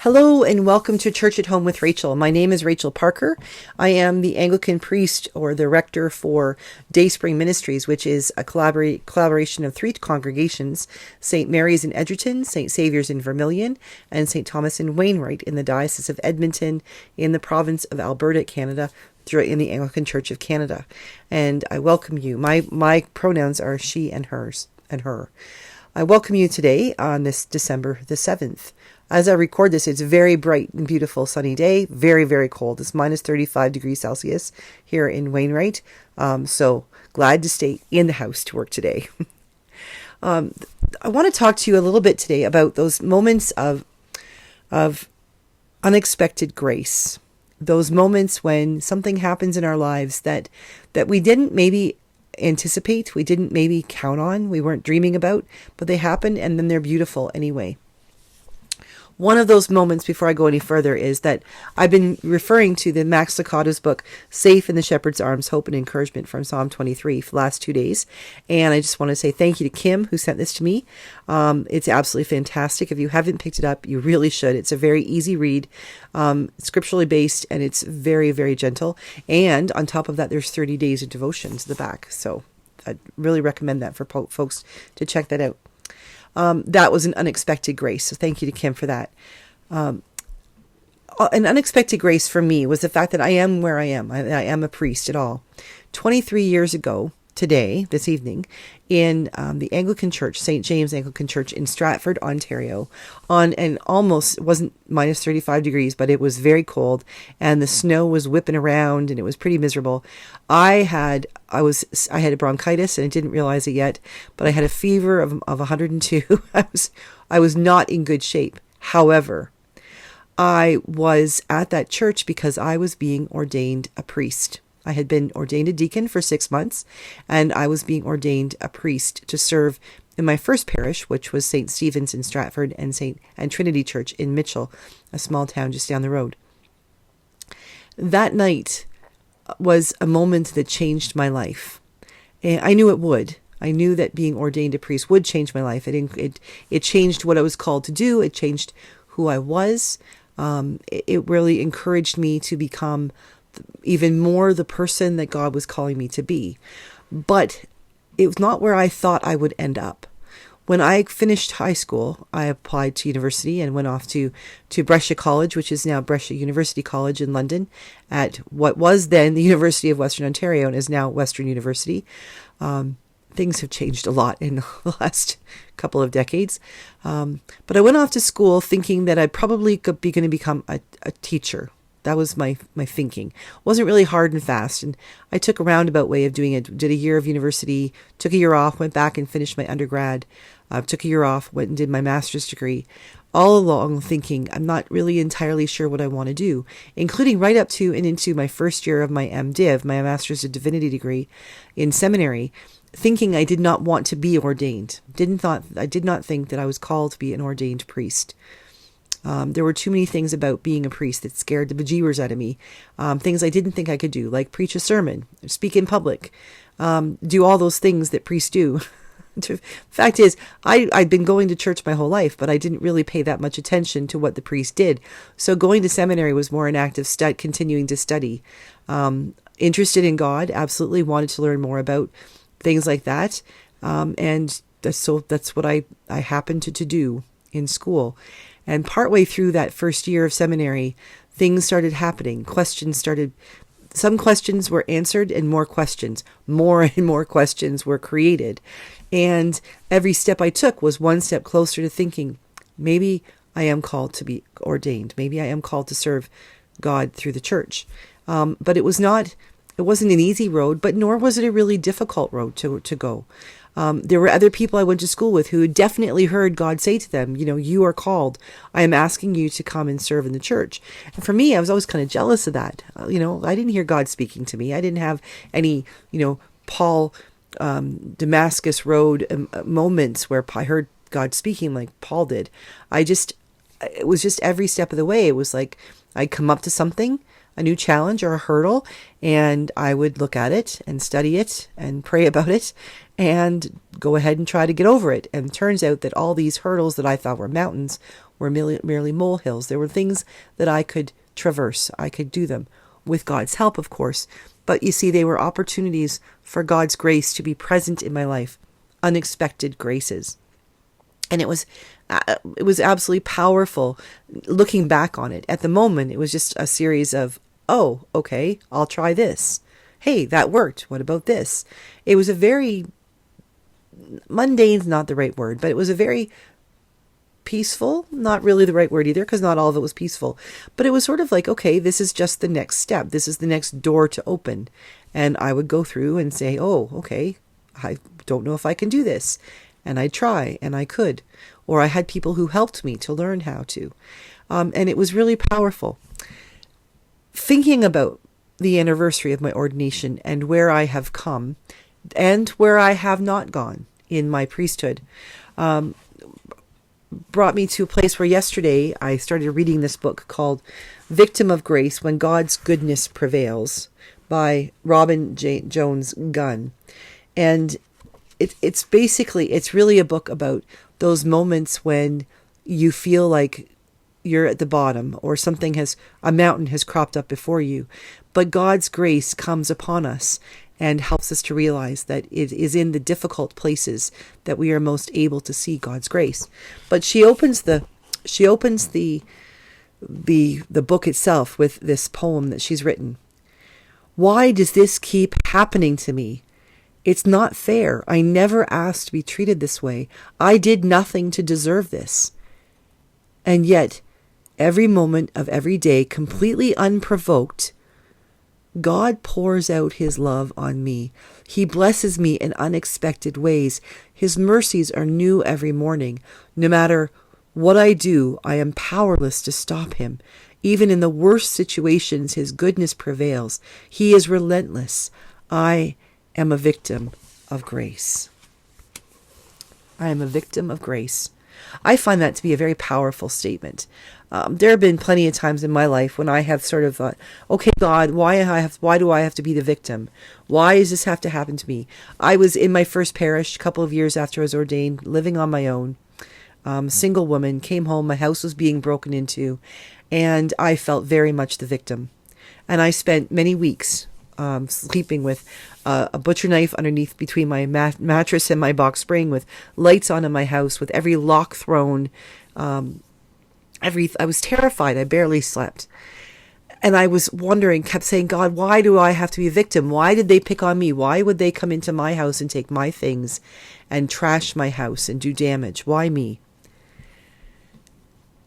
Hello and welcome to Church at Home with Rachael. My name is Rachael Parker. I am the Anglican priest or the rector for Dayspring Ministries, which is a collaboration of three congregations: St. Mary's in Edgerton, St. Saviour's in Vermilion, and St. Thomas in Wainwright in the Diocese of Edmonton in the province of Alberta, Canada, in the Anglican Church of Canada. And I welcome you. My pronouns are she and hers and her. I welcome you today on this December the 7th. As I record this, it's a very bright and beautiful sunny day. Very, very cold. It's minus 35 degrees Celsius here in Wainwright. So glad to stay in the house to work today. I want to talk to you a little bit today about those moments of unexpected grace. Those moments when something happens in our lives that we didn't maybe anticipate, we didn't maybe count on, we weren't dreaming about, but they happen and then they're beautiful anyway. One of those moments, before I go any further, is that I've been referring to the Max Lucado's book, Safe in the Shepherd's Arms, Hope and Encouragement from Psalm 23 for the last 2 days. And I just want to say thank you to Kim, who sent this to me. It's absolutely fantastic. If you haven't picked it up, you really should. It's a very easy read, scripturally based, and it's very, very gentle. And on top of that, there's 30 days of devotions at the back. So I really recommend that for folks to check that out. That was an unexpected grace. So thank you to Kim for that. An unexpected grace for me was the fact that I am where I am. I am a priest at all. 23 years ago today, this evening, in the Anglican Church, St. James Anglican Church in Stratford, Ontario, it wasn't minus 35 degrees, but it was very cold and the snow was whipping around and it was pretty miserable. I had a bronchitis and I didn't realize it yet, but I had a fever of 102. I was not in good shape. However, I was at that church because I was being ordained a priest. I had been ordained a deacon for 6 months, and I was being ordained a priest to serve in my first parish, which was St. Stephen's in Stratford and Trinity Church in Mitchell, a small town just down the road. That night was a moment that changed my life. And I knew it would. I knew that being ordained a priest would change my life. It changed what I was called to do. It changed who I was. It really encouraged me to become even more the person that God was calling me to be. But it was not where I thought I would end up. When I finished high school, I applied to university and went off to Brescia College, which is now Brescia University College in London, at what was then the University of Western Ontario and is now Western University. Things have changed a lot in the last couple of decades. But I went off to school thinking that I'd probably be going to become a teacher. That was my thinking. It wasn't really hard and fast. And I took a roundabout way of doing it. Did a year of university, took a year off, went back and finished my undergrad, took a year off, went and did my master's degree. All along thinking, I'm not really entirely sure what I want to do, including right up to and into my first year of my MDiv, my Master's of Divinity degree in seminary, thinking I did not want to be ordained. I did not think that I was called to be an ordained priest. There were too many things about being a priest that scared the bejeebers out of me. Things I didn't think I could do, like preach a sermon, speak in public, do all those things that priests do. Fact is, I'd been going to church my whole life, but I didn't really pay that much attention to what the priest did. So going to seminary was more an act of continuing to study. Interested in God, absolutely wanted to learn more about things like that. And that's what I happened to do in school. And partway through that first year of seminary, things started happening. Some questions were answered and more and more questions were created. And every step I took was one step closer to thinking, maybe I am called to be ordained. Maybe I am called to serve God through the church. But it wasn't an easy road, but nor was it a really difficult road to go. There were other people I went to school with who definitely heard God say to them, you are called. I am asking you to come and serve in the church. And for me, I was always kind of jealous of that. I didn't hear God speaking to me. I didn't have any, Paul, Damascus Road moments where I heard God speaking like Paul did. It was just every step of the way. It was like I'd come up to something, a new challenge or a hurdle, and I would look at it and study it and pray about it and go ahead and try to get over it. And it turns out that all these hurdles that I thought were mountains were merely molehills. There were things that I could traverse. I could do them with God's help, of course. But you see, they were opportunities for God's grace to be present in my life, unexpected graces. And it was absolutely powerful looking back on it. At the moment, it was just a series of, oh, okay, I'll try this. Hey, that worked. What about this? It was a very, mundane's not the right word, but it was a very peaceful, not really the right word either, because not all of it was peaceful. But it was sort of like, okay, this is just the next step. This is the next door to open. And I would go through and say, oh, okay, I don't know if I can do this. And I'd try, and I could. Or I had people who helped me to learn how to. And it was really powerful. Thinking about the anniversary of my ordination and where I have come and where I have not gone in my priesthood, brought me to a place where yesterday I started reading this book called Victim of Grace, When God's Goodness Prevails by Robin Jones Gunn. And it's really a book about those moments when you feel like you're at the bottom or a mountain has cropped up before you. But God's grace comes upon us and helps us to realize that it is in the difficult places that we are most able to see God's grace. But she opens the book itself with this poem that she's written. Why does this keep happening to me? It's not fair. I never asked to be treated this way. I did nothing to deserve this. And yet, every moment of every day, completely unprovoked, God pours out his love on me. He blesses me in unexpected ways. His mercies are new every morning. No matter what I do, I am powerless to stop him. Even in the worst situations, his goodness prevails. He is relentless. I am a victim of grace. I am a victim of grace. I find that to be a very powerful statement. There have been plenty of times in my life when I have sort of thought, okay, God, why do I have to be the victim? Why does this have to happen to me? I was in my first parish a couple of years after I was ordained, living on my own, single woman, came home, my house was being broken into, and I felt very much the victim. And I spent many weeks sleeping with a butcher knife underneath between my mattress and my box spring, with lights on in my house, with every lock thrown. I was terrified. I barely slept. And I was wondering, kept saying, God, why do I have to be a victim? Why did they pick on me? Why would they come into my house and take my things and trash my house and do damage? Why me?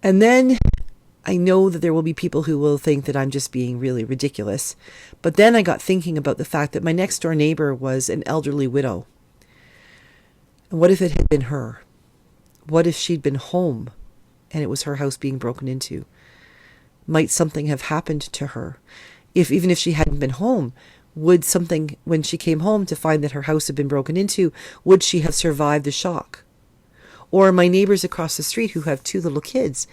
And then I know that there will be people who will think that I'm just being really ridiculous. But then I got thinking about the fact that my next door neighbor was an elderly widow. And what if it had been her? What if she'd been home and it was her house being broken into? Might something have happened to her? Even if she hadn't been home, would something, when she came home to find that her house had been broken into, would she have survived the shock? Or my neighbors across the street who have 2 little kids,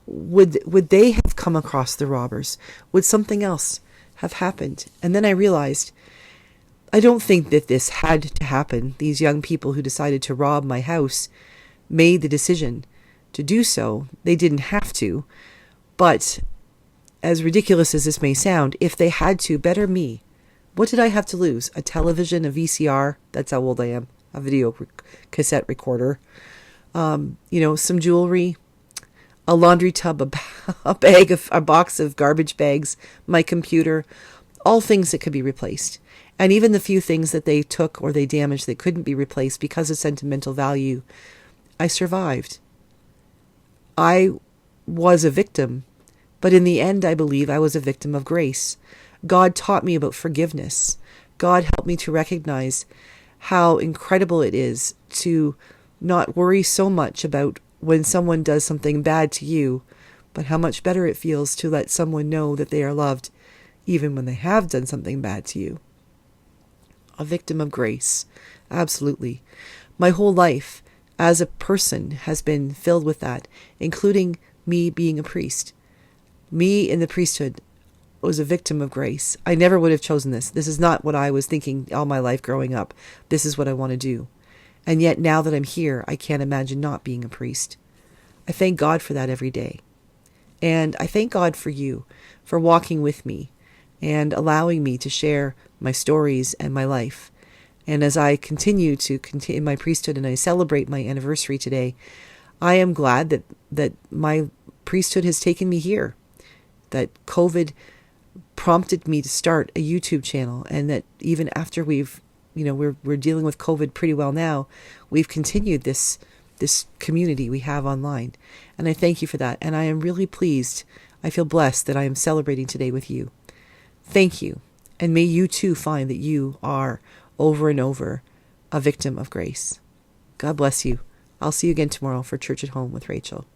would they have come across the robbers? Would something else have happened? And then I realized, I don't think that this had to happen. These young people who decided to rob my house made the decision to do so. They didn't have to. But as ridiculous as this may sound, if they had to, better me. What did I have to lose? A television, a VCR? That's how old I am. A video cassette recorder. Some jewelry, a laundry tub, a box of garbage bags, my computer, all things that could be replaced. And even the few things that they took or they damaged that couldn't be replaced because of sentimental value, I survived. I was a victim, but in the end, I believe I was a victim of grace. God taught me about forgiveness. God helped me to recognize how incredible it is to not worry so much about when someone does something bad to you, but how much better it feels to let someone know that they are loved, even when they have done something bad to you. A victim of grace. Absolutely. My whole life as a person has been filled with that, including me being a priest. Me in the priesthood was a victim of grace. I never would have chosen this. This is not what I was thinking all my life growing up. This is what I want to do. And yet now that I'm here, I can't imagine not being a priest. I thank God for that every day. And I thank God for you, for walking with me and allowing me to share my stories and my life. And as I continue in my priesthood and I celebrate my anniversary today, I am glad that my priesthood has taken me here, that COVID prompted me to start a YouTube channel, and that even after we're dealing with COVID pretty well now, we've continued this community we have online. And I thank you for that. And I am really pleased. I feel blessed that I am celebrating today with you. Thank you. And may you too find that you are over and over a victim of grace. God bless you. I'll see you again tomorrow for Church at Home with Rachael.